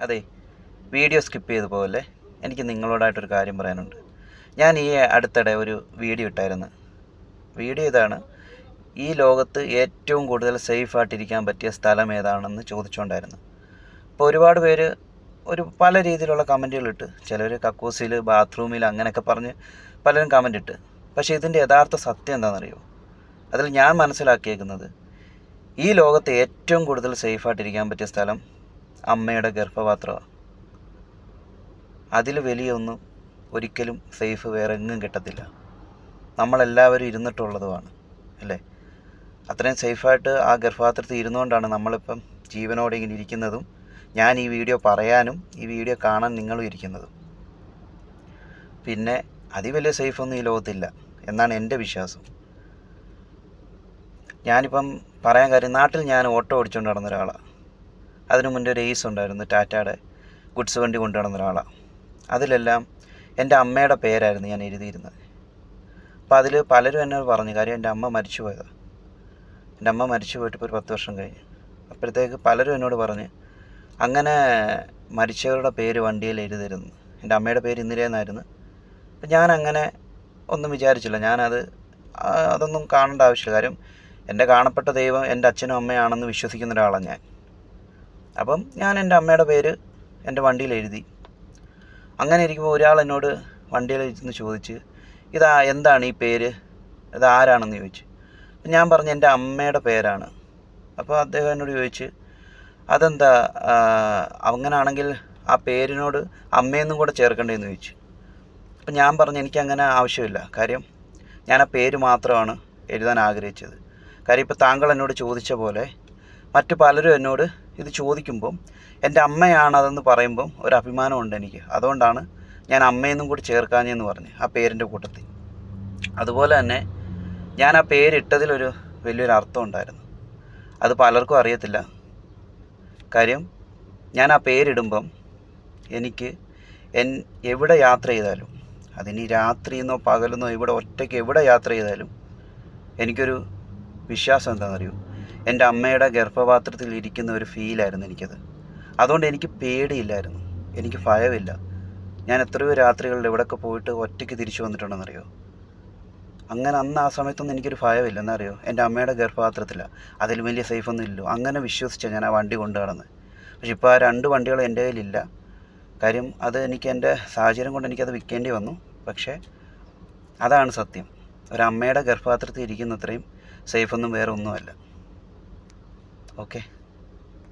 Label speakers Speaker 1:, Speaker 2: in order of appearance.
Speaker 1: അതെ, video skip ചെയ്ത് പോകല്ലേ. എനിക്ക് നിങ്ങളോടായിട്ടൊരു കാര്യം പറയാനുണ്ട്. ഞാൻ ഈ അടുത്തിടെ ഒരു വീഡിയോ ഇട്ടായിരുന്നു. വീഡിയോ ഇതാണ്: ഈ ലോകത്ത് ഏറ്റവും കൂടുതൽ സേഫായിട്ടിരിക്കാൻ പറ്റിയ സ്ഥലം ഏതാണെന്ന് ചോദിച്ചുകൊണ്ടായിരുന്നു. അപ്പോൾ ഒരുപാട് പേര് പല രീതിയിലുള്ള കമൻറ്റുകളിട്ട്, ചിലർ കക്കൂസിൽ, ബാത്റൂമിൽ അങ്ങനെയൊക്കെ പറഞ്ഞ് പലരും കമൻ്റ് ഇട്ട്. പക്ഷേ ഇതിൻ്റെ യഥാർത്ഥ സത്യം എന്താണെന്നറിയോ? അതിൽ ഞാൻ മനസ്സിലാക്കിയേക്കുന്നത്, ഈ ലോകത്ത് ഏറ്റവും കൂടുതൽ സേഫായിട്ടിരിക്കാൻ പറ്റിയ സ്ഥലം അമ്മയുടെ ഗർഭപാത്രമാണ്. അതിൽ വലിയൊന്നും ഒരിക്കലും സേഫ് വേറെ എങ്ങും കിട്ടത്തില്ല. നമ്മളെല്ലാവരും ഇരുന്നിട്ടുള്ളതുമാണ്, അല്ലേ? അത്രയും സേഫായിട്ട് ആ ഗർഭപാത്രത്തിൽ ഇരുന്നുകൊണ്ടാണ് നമ്മളിപ്പം ജീവനോടെ ഇങ്ങനെ ഇരിക്കുന്നതും ഞാൻ ഈ വീഡിയോ പറയാനും ഈ വീഡിയോ കാണാൻ നിങ്ങളും ഇരിക്കുന്നതും. പിന്നെ വലിയ സേഫൊന്നും ഈ ലോകത്തില്ല എന്നാണ് എൻ്റെ വിശ്വാസം. ഞാനിപ്പം പറയാൻ കാര്യം, നാട്ടിൽ ഞാൻ ഓട്ടോ ഓടിച്ചുകൊണ്ട് നടന്ന ഒരാളാണ്. അതിനു മുന്നേ ഒരു ഏസ് ഉണ്ടായിരുന്നു, ടാറ്റയുടെ ഗുഡ്സ് വണ്ടി കൊണ്ടു നടന്ന ഒരാളാണ്. അതിലെല്ലാം എൻ്റെ അമ്മയുടെ പേരായിരുന്നു ഞാൻ എഴുതിയിരുന്നത്. അപ്പോൾ അതിൽ പലരും എന്നോട് പറഞ്ഞു, കാര്യം എൻ്റെ അമ്മ മരിച്ചു പോയതാണ്. എൻ്റെ അമ്മ മരിച്ചു പോയിട്ട് ഇപ്പോൾ ഒരു 10 വർഷം കഴിഞ്ഞു. അപ്പോഴത്തേക്ക് പലരും എന്നോട് പറഞ്ഞ്, അങ്ങനെ മരിച്ചവരുടെ പേര് വണ്ടിയിൽ എഴുതരുന്നു. എൻ്റെ അമ്മയുടെ പേര് ഇന്ദിരയെന്നായിരുന്നു. അപ്പം ഞാനങ്ങനെ ഒന്നും വിചാരിച്ചില്ല. അതൊന്നും കാണേണ്ട ആവശ്യമില്ല. കാര്യം എൻ്റെ കാണപ്പെട്ട ദൈവം എൻ്റെ അച്ഛനും അമ്മയാണെന്ന് വിശ്വസിക്കുന്ന ഒരാളാണ് ഞാൻ. അപ്പം ഞാൻ എൻ്റെ അമ്മയുടെ പേര് എൻ്റെ വണ്ടിയിൽ എഴുതി. അങ്ങനെ ഇരിക്കുമ്പോൾ ഒരാൾ എന്നോട് വണ്ടിയിൽ ഇരുന്ന് ചോദിച്ച്, എന്താണ് ഈ പേര്, ഇതാരാണെന്ന് ചോദിച്ചു. അപ്പം ഞാൻ പറഞ്ഞു എൻ്റെ അമ്മയുടെ പേരാണ്. അപ്പോൾ അദ്ദേഹം എന്നോട് ചോദിച്ച്, അതെന്താ അങ്ങനാണെങ്കിൽ ആ പേരിനോട് അമ്മയെന്നും കൂടെ ചേർക്കണ്ടേന്ന് ചോദിച്ചു. അപ്പം ഞാൻ പറഞ്ഞു, എനിക്കങ്ങനെ ആവശ്യമില്ല. കാര്യം ഞാൻ ആ പേര് മാത്രമാണ് എഴുതാൻ ആഗ്രഹിച്ചത്. കാര്യം ഇപ്പോൾ താങ്കൾ എന്നോട് ചോദിച്ച പോലെ മറ്റു പലരും എന്നോട് ഇത് ചോദിക്കുമ്പം എൻ്റെ അമ്മയാണതെന്ന് പറയുമ്പം ഒരു അഭിമാനമുണ്ട് എനിക്ക്. അതുകൊണ്ടാണ് ഞാൻ അമ്മയെന്നും കൂടി ചേർക്കാഞ്ഞെന്ന് പറഞ്ഞ് ആ പേരിൻ്റെ കൂട്ടത്തിൽ. അതുപോലെ തന്നെ ഞാൻ ആ പേരിട്ടതിലൊരു വലിയൊരു അർത്ഥം ഉണ്ടായിരുന്നു. അത് പലർക്കും അറിയത്തില്ല. കാര്യം ഞാൻ ആ പേരിടുമ്പം എനിക്ക് എവിടെ യാത്ര ചെയ്താലും, അതിനി രാത്രിയെന്നോ പകലെന്നോ ഇവിടെ ഒറ്റയ്ക്ക് എവിടെ യാത്ര ചെയ്താലും എനിക്കൊരു വിശ്വാസം എന്താണെന്നറിയോ, എൻ്റെ അമ്മയുടെ ഗർഭപാത്രത്തിൽ ഇരിക്കുന്ന ഒരു ഫീലായിരുന്നു എനിക്കത്. അതുകൊണ്ട് എനിക്ക് പേടിയില്ലായിരുന്നു, എനിക്ക് ഭയമില്ല. ഞാൻ എത്രയോ രാത്രികളിൽ എവിടെയൊക്കെ പോയിട്ട് ഒറ്റയ്ക്ക് തിരിച്ചു വന്നിട്ടുണ്ടെന്നറിയോ. അങ്ങനെ അന്ന് ആ സമയത്തൊന്നും എനിക്കൊരു ഭയമില്ല. എന്നറിയോ, എൻ്റെ അമ്മയുടെ ഗർഭപാത്രത്തിലാണ്, അതിൽ വലിയ സേഫൊന്നും ഇല്ലല്ലോ. അങ്ങനെ വിശ്വസിച്ചാണ് ഞാൻ ആ വണ്ടി കൊണ്ടു നടന്നത്. പക്ഷെ ഇപ്പോൾ ആ 2 വണ്ടികളും എൻ്റെ കയ്യിലില്ല. കാര്യം അത് എനിക്ക് എൻ്റെ സാഹചര്യം കൊണ്ട് എനിക്കത് വിൽക്കേണ്ടി വന്നു. പക്ഷേ അതാണ് സത്യം. ഒരമ്മയുടെ ഗർഭപാത്രത്തിൽ ഇരിക്കുന്നത്രയും സേഫൊന്നും വേറെ ഒന്നുമല്ല. ഓക്കെ.